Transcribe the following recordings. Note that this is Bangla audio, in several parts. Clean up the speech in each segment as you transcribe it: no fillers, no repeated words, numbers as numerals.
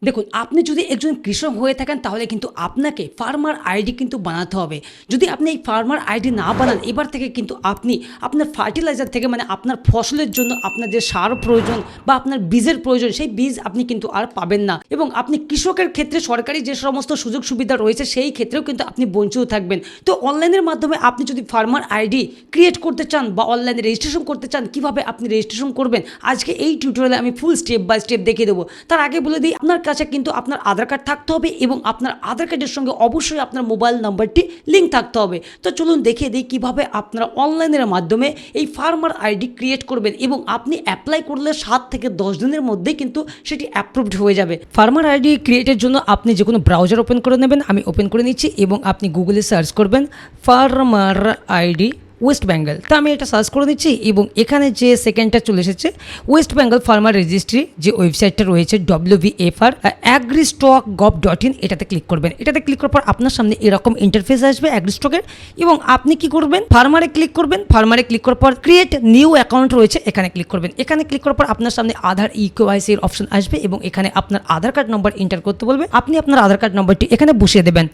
দেখুন, আপনি যদি একজন কৃষক হয়ে থাকেন তাহলে কিন্তু আপনাকে ফার্মার আইডি কিন্তু বানাতে হবে। যদি আপনি এই ফার্মার আইডি না বানান, এবার থেকে কিন্তু আপনি আপনার ফার্টিলাইজার থেকে মানে আপনার ফসলের জন্য আপনার যে সার প্রয়োজন বা আপনার বীজের প্রয়োজন, সেই বীজ আপনি কিন্তু আর পাবেন না। এবং আপনি কৃষকের ক্ষেত্রে সরকারি যে সমস্ত সুযোগ সুবিধা রয়েছে সেই ক্ষেত্রেও কিন্তু আপনি বঞ্চিত থাকবেন। তো অনলাইনের মাধ্যমে আপনি যদি ফার্মার আইডি ক্রিয়েট করতে চান বা অনলাইনে রেজিস্ট্রেশন করতে চান, কিভাবে আপনি রেজিস্ট্রেশন করবেন আজকে এই টিউটোরিয়ালে আমি ফুল স্টেপ বাই স্টেপ দেখিয়ে দেবো। তার আগে বলে দিই, আপনার কাছে কিন্তু আপনার আধার কার্ড থাকতে হবে এবং আপনার আধার কার্ডের সঙ্গে অবশ্যই আপনার মোবাইল নাম্বারটি লিঙ্ক থাকতে হবে। তো চলুন দেখিয়ে দিই কীভাবে আপনারা অনলাইনের মাধ্যমে এই ফার্মার আইডি ক্রিয়েট করবেন এবং আপনি অ্যাপ্লাই করলে 7 থেকে 10 দিনের মধ্যেই কিন্তু সেটি অ্যাপ্রুভড হয়ে যাবে। ফার্মার আইডি ক্রিয়েটের জন্য আপনি যে কোনো ব্রাউজার ওপেন করে নেবেন, আমি ওপেন করে নিচ্ছি এবং আপনি গুগলে সার্চ করবেন ফার্মার আইডি ওয়েস্ট বেঙ্গল। তো আমি এটা সার্চ করে দিচ্ছি এবং এখানে যে সেকেন্ডটা চলে এসেছে ওয়েস্ট বেঙ্গল ফার্মার রেজিস্ট্রি যে ওয়েবসাইটটা রয়েছে WVFR agristock.gov.in, এটাতে ক্লিক করবেন। এটাতে ক্লিক করার পর আপনার সামনে এরকম ইন্টারফেস আসবে অ্যাগ্রিস্টকের এবং আপনি কি করবেন, ফার্মারে ক্লিক করবেন। ফার্মারে ক্লিক করার পর ক্রিয়েট নিউ অ্যাকাউন্ট রয়েছে, এখানে ক্লিক করবেন। এখানে ক্লিক করার পর আপনার সামনে আধার KYC এর অপশন আসবে এবং এখানে আপনার আধার কার্ড নম্বর এন্টার করতে বলবে। আপনি আপনার আধার কার্ড নম্বরটি এখানে বসিয়ে দেবেন।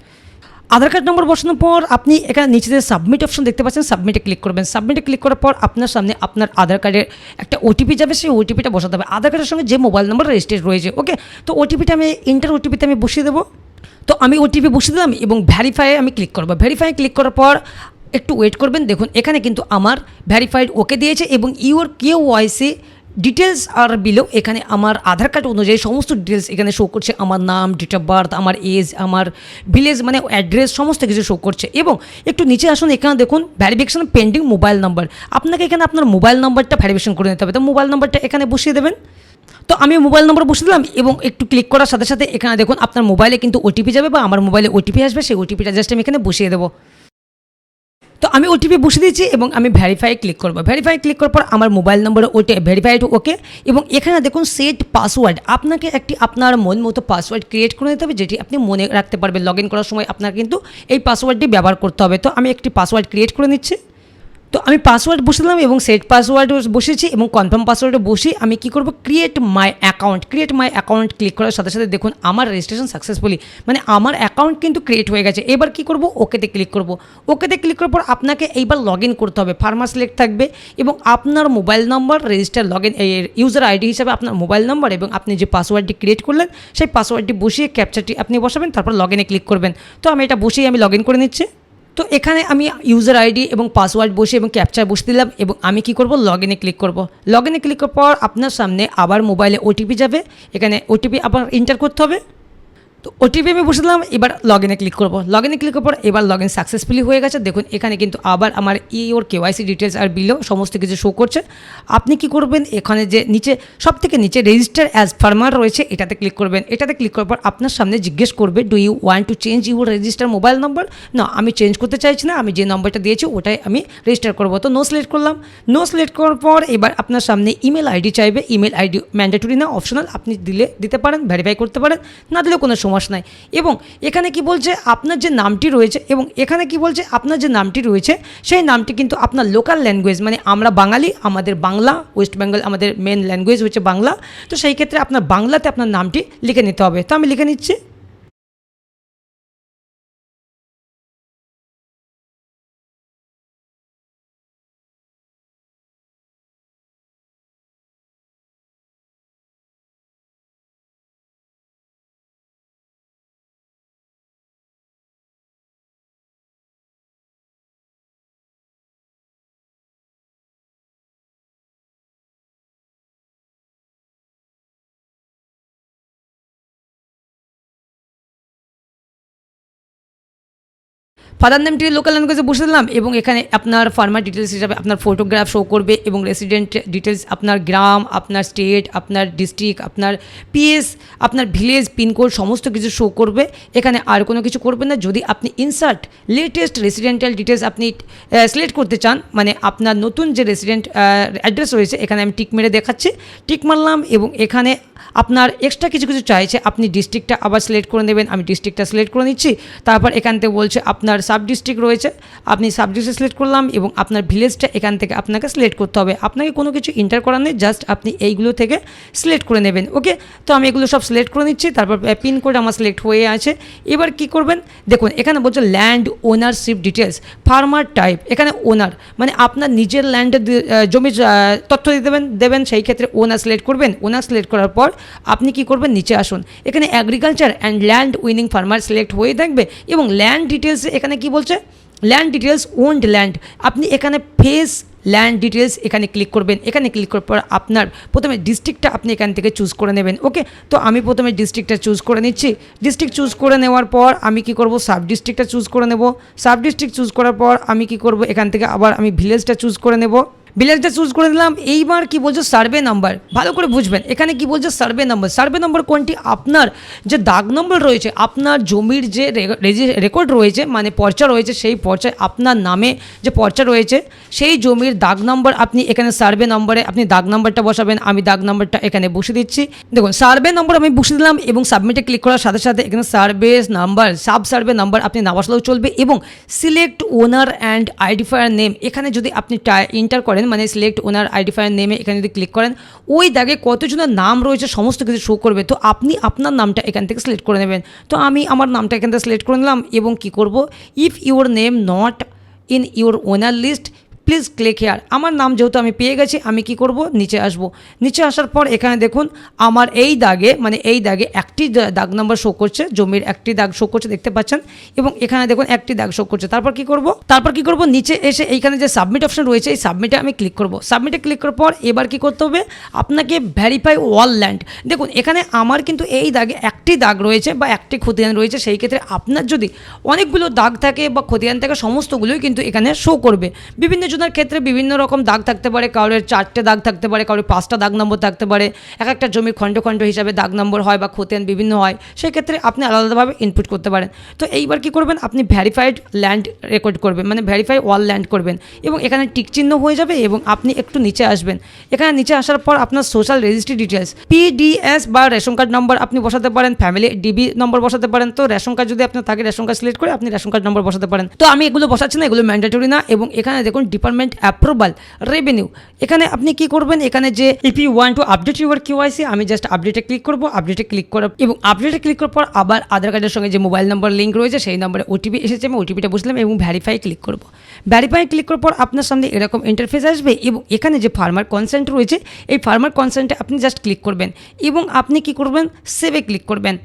আধার কার্ড নম্বর বসানোর পর আপনি এখানে নিচে যে সাবমিট অপশন দেখতে পাচ্ছেন, সাবমিটে ক্লিক করবেন। সাবমিটে ক্লিক করার পর আপনার সামনে আপনার আধার কার্ডের একটা OTP যাবে, সেই OTPটা বসাতে হবে আধার কার্ডের সঙ্গে যে মোবাইল নাম্বার রেজিস্টার্ড রয়েছে। ওকে, তো OTPটা আমি OTPতে আমি বসিয়ে দেবো। তো আমি OTP বসিয়ে দিলাম এবং ভ্যারিফাই আমি ক্লিক করবো। ভ্যারিফাই ক্লিক করার পর একটু ওয়েট করবেন। দেখুন এখানে কিন্তু আমার ভ্যারিফাইড ওকে দিয়েছে এবং your KYC details are below, এখানে আমার আধার কার্ড অনুযায়ী সমস্ত ডিটেলস এখানে শো করছে। আমার নাম, ডেট অফ বার্থ, আমার এজ, আমার ভিলেজ মানে অ্যাড্রেস সমস্ত কিছু শো করছে। এবং একটু নিচে আসুন, এখানে দেখুন ভ্যারিফিকেশন পেন্ডিং মোবাইল নাম্বার। আপনাকে এখানে আপনার মোবাইল নাম্বারটা ভ্যারিফিকেশন করে নিতে হবে। তো মোবাইল নাম্বারটা এখানে বসিয়ে দেবেন। তো আমি মোবাইল নম্বর বসিয়ে দিলাম এবং একটু ক্লিক করার সাথে সাথে এখানে দেখুন আপনার মোবাইলে কিন্তু OTP যাবে বা আমার মোবাইলে OTP আসবে, সেই OTPটা জাস্ট আমি এখানে বসিয়ে দেবো। তো আমি OTP বসিয়ে দিয়েছি এবং আমি ভ্যারিফাই ক্লিক করবো। ভ্যারিফাই ক্লিক করার পর আমার মোবাইল নম্বরে ভেরিফাইড ওকে এবং এখানে দেখুন সেট পাসওয়ার্ড, আপনাকে একটি আপনার মন মতো পাসওয়ার্ড ক্রিয়েট করে নিতে হবে যেটি আপনি মনে রাখতে পারবেন। লগ ইন করার সময় আপনার কিন্তু এই পাসওয়ার্ডটি ব্যবহার করতে হবে। তো আমি একটি পাসওয়ার্ড ক্রিয়েট করে নিচ্ছি। তো আমি পাসওয়ার্ড বসে দিলাম এবং সেট পাসওয়ার্ড বসেছি এবং কনফার্ম পাসওয়ার্ডে বসে আমি কি করব, ক্রিয়েট মাই অ্যাকাউন্ট ক্লিক করার সাথে সাথে দেখুন আমার রেজিস্ট্রেশন সাকসেসফুলি মানে আমার অ্যাকাউন্ট কিন্তু ক্রিয়েট হয়ে গেছে। এবার কি করব, ওকেতে ক্লিক করব। ওকেতে ক্লিক করার পর আপনাকে এইবার লগ ইন করতে হবে। ফার্মার সিলেক্ট থাকবে এবং আপনার mobile number register log in user ID হিসাবে আপনার মোবাইল নম্বর এবং আপনি যে পাসওয়ার্ডটি ক্রিয়েট করলেন সেই পাসওয়ার্ডটি বসিয়ে ক্যাপচারটি আপনি বসাবেন, তারপর লগ ইনে ক্লিক করবেন। তো আমি এটা বসিয়ে আমি লগ ইন করে নিচ্ছি। তো এখানে আমি ইউজার আইডি এবং পাসওয়ার্ড বসে এবং ক্যাপচার বসে দিলাম এবং আমি কি করব, লগ ইনে ক্লিক করব। লগ ইনে ক্লিক করার পর আপনার সামনে আবার মোবাইলে OTP যাবে, এখানে OTP আবার এন্টার করতে হবে। তো OTP আমি বসে দিলাম, এবার লগ ইনে ক্লিক করবো। লগ ইনে ক্লিক করার পর এবার লগ ইন সাকসেসফুলি হয়ে গেছে। দেখুন এখানে কিন্তু আবার আমার your KYC details are below সমস্ত কিছু শো করছে। আপনি কি করবেন, এখানে যে নিচে সব থেকে নিচে রেজিস্টার অ্যাজ ফার্মার রয়েছে এটাতে ক্লিক করবেন। এটাতে ক্লিক করার পর আপনার সামনে জিজ্ঞেস করবে do you want to change your register mobile number. না, আমি চেঞ্জ করতে চাইছি না, আমি যে নম্বরটা দিয়েছি ওটাই আমি রেজিস্টার করবো। তো নো সিলেক্ট করলাম। নো সিলেক্ট করার পর এবার আপনার সামনে ইমেল আইডি চাইবে। ইমেল আইডি ম্যান্ডেটরি না, অপশনাল, আপনি দিতে পারেন, ভেরিফাই করতে পারেন, না দিলেও কোনো সমস্যা নাই। এবং এখানে কি বলছে, আপনার যে নামটি রয়েছে এবং এখানে কি বলছে আপনার যে নামটি রয়েছে সেই নামটি কিন্তু আপনার লোকাল ল্যাঙ্গুয়েজ মানে আমরা বাঙালি, আমাদের বাংলা, ওয়েস্ট বেঙ্গল আমাদের মেন ল্যাঙ্গুয়েজ হচ্ছে বাংলা। তো সেই ক্ষেত্রে আপনার বাংলাতে আপনার নামটি লিখে নিতে হবে। তো আমি লিখে নিচ্ছি। ফাদার নেমটি লোকাল ল্যাঙ্গুয়েজে বসে দিলাম এবং এখানে আপনার ফার্মার ডিটেলস হিসাবে আপনার ফটোগ্রাফ শো করবে এবং রেসিডেন্ট ডিটেলস, আপনার গ্রাম, আপনার স্টেট, আপনার ডিস্ট্রিক্ট, আপনার PS, আপনার ভিলেজ, পিনকোড সমস্ত কিছু শো করবে। এখানে আর কোনো কিছু করবেন না। যদি আপনি ইনসার্ট লেটেস্ট রেসিডেন্টাল ডিটেলস আপনি সিলেক্ট করতে চান মানে আপনার নতুন যে রেসিডেন্ট অ্যাড্রেস রয়েছে, এখানে আমি টিক মেরে দেখাচ্ছি। টিক মারলাম এবং এখানে আপনার এক্সট্রা কিছু কিছু চাইছে, আপনি ডিস্ট্রিক্টটা আবার সিলেক্ট করে নেবেন। আমি ডিস্ট্রিক্টটা সিলেক্ট করে নিচ্ছি। তারপর এখান থেকে বলছে আপনার সাব ডিস্ট্রিক্ট রয়েছে, আপনি সাব ডিস্ট্রিক্ট সিলেক্ট করলাম এবং আপনার ভিলেজটা এখান থেকে আপনাকে সিলেক্ট করতে হবে। আপনাকে কোনো কিছু এন্টার করার নেই, জাস্ট আপনি এইগুলো থেকে সিলেক্ট করে নেবেন। ওকে, তো আমি এগুলো সব সিলেক্ট করে নিচ্ছি। তারপর পিন কোড আমার সিলেক্ট হয়ে আছে। এবার কি করবেন, দেখুন এখানে বলছে land ownership details, farmer type, এখানে ওনার মানে আপনার নিজের ল্যান্ডের জমির তথ্য দেবেন সেই ক্ষেত্রে ওনার সিলেক্ট করবেন। ওনার সিলেক্ট করার পর আপনি কি করবেন, নিচে আসুন, এখানে agriculture and land winning farmer select হয়ে থাকবে এবং ল্যান্ড ডিটেলস এখানে কি বলছে, ল্যান্ড ডিটেলস ওন্ড ল্যান্ড, আপনি এখানে ফেস ল্যান্ড ডিটেলস এখানে ক্লিক করবেন। এখানে ক্লিক করার পর আপনার প্রথমে ডিস্ট্রিক্টটা আপনি এখান থেকে চুজ করে নেবেন। ওকে, তো আমি প্রথমে ডিস্ট্রিক্টটা চুজ করে নিচ্ছি। ডিস্ট্রিক্ট চুজ করে নেওয়ার পর আমি কি করব, সাব ডিস্ট্রিক্টটা চুজ করে নেব। সাব ডিস্ট্রিক্ট চুজ করার পর আমি কি করব, এখান থেকে আবার আমি ভিলেজটা চুজ করে নেব। ভিলেজটা চুজ করে দিলাম। এইবার কি বলছে, সার্ভে নাম্বার, ভালো করে বুঝবেন এখানে কি বলছে সার্ভে নাম্বার। সার্ভে নাম্বার কোনটি, আপনার যে দাগ নম্বর রয়েছে, আপনার জমির যে রেকর্ড রয়েছে মানে পর্চা রয়েছে, সেই পর্চায় আপনার নামে যে পর্চা রয়েছে সেই জমির দাগ নম্বর আপনি এখানে সার্ভে নম্বরে আপনি দাগ নম্বরটা বসাবেন। আমি দাগ নম্বরটা এখানে বসিয়ে দিচ্ছি। দেখুন সার্ভে নম্বর আমি বসিয়ে দিলাম এবং সাবমিটে ক্লিক করার সাথে সাথে এখানে survey number, sub survey number আপনি না বসালেও চলবে এবং select owner and identifier name, এখানে যদি আপনি এন্টার করেন মানে সিলেক্ট ওনার আইডেন্টিফায়ার নেমে এখানে যদি ক্লিক করেন ওই দাগে কতজনের নাম রয়েছে সমস্ত কিছু শো করবে। তো আপনি আপনার নামটা এখান থেকে সিলেক্ট করে নেবেন। তো আমি আমার নামটা এখান থেকে সিলেক্ট করে নিলাম এবং কি করব, if your name not in your owner list please click here. আমার নাম যেহেতু আমি পেয়ে গেছি, আমি কি করব, নিচে আসব। নিচে আসার পর এখানে দেখুন আমার এই দাগে মানে এই দাগে একটি দাগ নাম্বার শো করছে, জমির একটি দাগ শো করছে দেখতে পাচ্ছেন এবং এখানে দেখুন একটি দাগ শো করছে। তারপর কি করব, নিচে এসে এইখানে যে সাবমিট অপশন রয়েছে এই সাবমিটে আমি ক্লিক করব। সাবমিটে ক্লিক করার পর এবার কি করতে হবে, আপনাকে ভেরিফাই অল ল্যান্ড। দেখুন এখানে আমার কিন্তু এই দাগে একটি দাগ রয়েছে বা একটি খতিয়ান রয়েছে, সেই ক্ষেত্রে আপনার যদি অনেকগুলো দাগ থাকে বা খতিয়ান থাকে সমস্তগুলোই কিন্তু এখানে শো করবে। বিভিন্ন জনের ক্ষেত্রে বিভিন্ন রকম দাগ থাকতে পারে, কারোর 4টে দাগ থাকতে পারে, কারোর 5টা দাগ নম্বর থাকতে পারে, এক একটা জমির খণ্ড খণ্ড হিসাবে দাগ নম্বর হয় বা খতিয়ান বিভিন্ন হয়, সেই ক্ষেত্রে আপনি আলাদাভাবে ইনপুট করতে পারেন। তো এইবার কি করবেন, আপনি ভেরিফাইড ল্যান্ড রেকর্ড করবেন মানে ভেরিফাই অল ল্যান্ড করবেন এবং এখানে টিক চিহ্ন হয়ে যাবে এবং আপনি একটু নিচে আসবেন। এখানে নিচে আসার পর আপনার সোশ্যাল রেজিস্ট্রি ডিটেলস পিডিএস বা রেশন কার্ড নম্বর আপনি বসাতে পারেন, ফ্যামিলি ডিবি নম্বর বসাতে পারেন। তো রেশন কার্ড যদি আপনার থাকে রেশন কার্ড সিলেক্ট করে আপনি রেশন কার্ড নম্বর বসাতে পারেন। তো আমি এগুলো বসাচ্ছি না, এগুলো ম্যান্ডেটরি না। এবং এখানে দেখুন ডিপার্টমেন্ট অ্যাপ্রুভাল রেভিনিউ, এখানে আপনি কি করবেন, এখানে যে if you want to update your KYC আমি জাস্ট আপডেটে ক্লিক করব। আপডেটে ক্লিক করার এবং আপডেটে ক্লিক করার পর আবার আধার কার্ডের সঙ্গে যে মোবাইল নাম্বার লিঙ্ক রয়েছে সেই নম্বরে ওটিপি এসেছে, আমি ওটিপিটা বসলাম এবং ভেরিফাই ক্লিক করব। ভেরিফাই ক্লিক করার পর আপনার সামনে এরকম ইন্টারফেস আসবে এবং এখানে যে ফার্মার কনসেন্ট রয়েছে এই ফার্মার কনসেন্টে আপনি জাস্ট ক্লিক করবেন এবং আপনি কি করবেন, সেভে ক্লিক করবেন।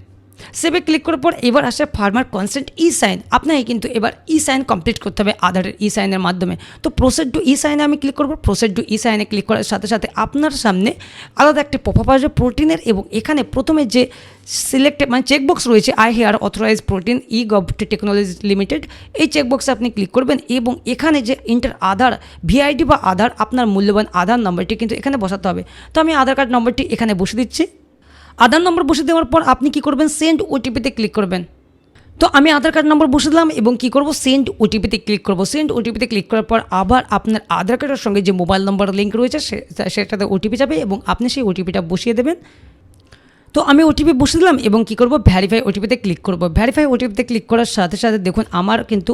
সেভে ক্লিক করার পর এবার আসে ফার্মার কনসেন্ট ই সাইন, আপনাকে কিন্তু এবার ই সাইন কমপ্লিট করতে হবে আধারের ই সাইনের মাধ্যমে। তো প্রসেড টু ই সাইনে আমি ক্লিক করব। প্রসেড টু ই সাইনে ক্লিক করার সাথে সাথে আপনার সামনে আলাদা একটি পপআপ আসবে প্রোটিনের এবং এখানে প্রথমে যে সিলেক্টেড মানে চেকবক্স রয়েছে I here authorise protean e gov technology limited, এই চেকবক্সে আপনি ক্লিক করবেন এবং এখানে যে ইন্টার আধার ভিআইডি বা আধার আপনার মূল্যবান আধার নম্বরটি কিন্তু এখানে বসাতে হবে। তো আমি আধার কার্ড নম্বরটি এখানে বসে দিচ্ছি। আধার নম্বর বসে দেওয়ার পর আপনি কি করবেন, সেন্ড ওটিপিতে ক্লিক করবেন। তো আমি আধার কার্ড নম্বর বসে দিলাম এবং কি করব, সেন্ড ওটিপিতে ক্লিক করব। সেন্ড ওটিপিতে ক্লিক করার পর আবার আপনার আধার কার্ডের সঙ্গে যে মোবাইল নম্বর লিঙ্ক রয়েছে সেটাতে ওটিপি যাবে এবং আপনি সেই ওটিপিটা বসিয়ে দেবেন। তো আমি ওটিপি বসে দিলাম এবং কি করব, ভেরিফাই ওটিপিতে ক্লিক করব। ভেরিফাই ওটিপিতে ক্লিক করার সাথে সাথে দেখুন আমার কিন্তু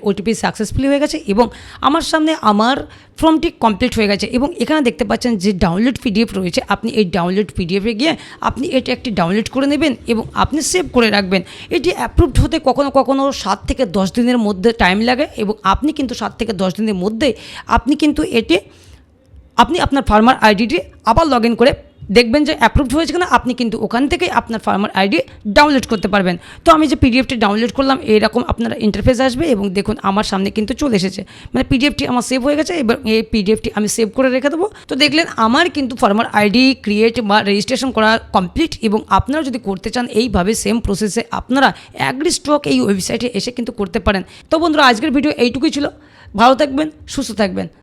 ওটিপি সাকসেসফুলি হয়ে গেছে এবং আমার সামনে আমার ফর্মটি কমপ্লিট হয়ে গেছে এবং এখানে দেখতে পাচ্ছেন যে ডাউনলোড পিডিএফ রয়েছে, আপনি এই ডাউনলোড পিডিএফে গিয়ে আপনি এটি একটি ডাউনলোড করে নেবেন এবং আপনি সেভ করে রাখবেন। এটি অ্যাপ্রুভড হতে কখনো কখনো 7 থেকে 10 দিনের মধ্যে টাইম লাগে এবং আপনি কিন্তু 7 থেকে 10 দিনের মধ্যে আপনি কিন্তু আপনি আপনার ফার্মার আইডিটি আবার লগ ইন করে দেখবেন যে অ্যাপ্রুভড হয়েছে কিনা, আপনি কিন্তু ওখান থেকেই আপনার ফার্মার আইডি ডাউনলোড করতে পারবেন। তো আমি যে পিডিএফটি ডাউনলোড করলাম এরকম আপনার ইন্টারফেস আসবে এবং দেখুন আমার সামনে কিন্তু চলে এসেছে, মানে পিডিএফটি আমার সেভ হয়ে গেছে। এবার এই পিডিএফটি আমি সেভ করে রেখে দেবো। তো দেখলেন আমার কিন্তু ফার্মার আইডি ক্রিয়েট বা রেজিস্ট্রেশন করা কমপ্লিট এবং আপনারা যদি করতে চান এইভাবে সেম প্রসেসে আপনারা অ্যাগ্রিস্টক এই ওয়েবসাইটে এসে কিন্তু করতে পারেন। তো বন্ধুরা আজকের ভিডিও এইটুকুই ছিল, ভালো থাকবেন, সুস্থ থাকবেন।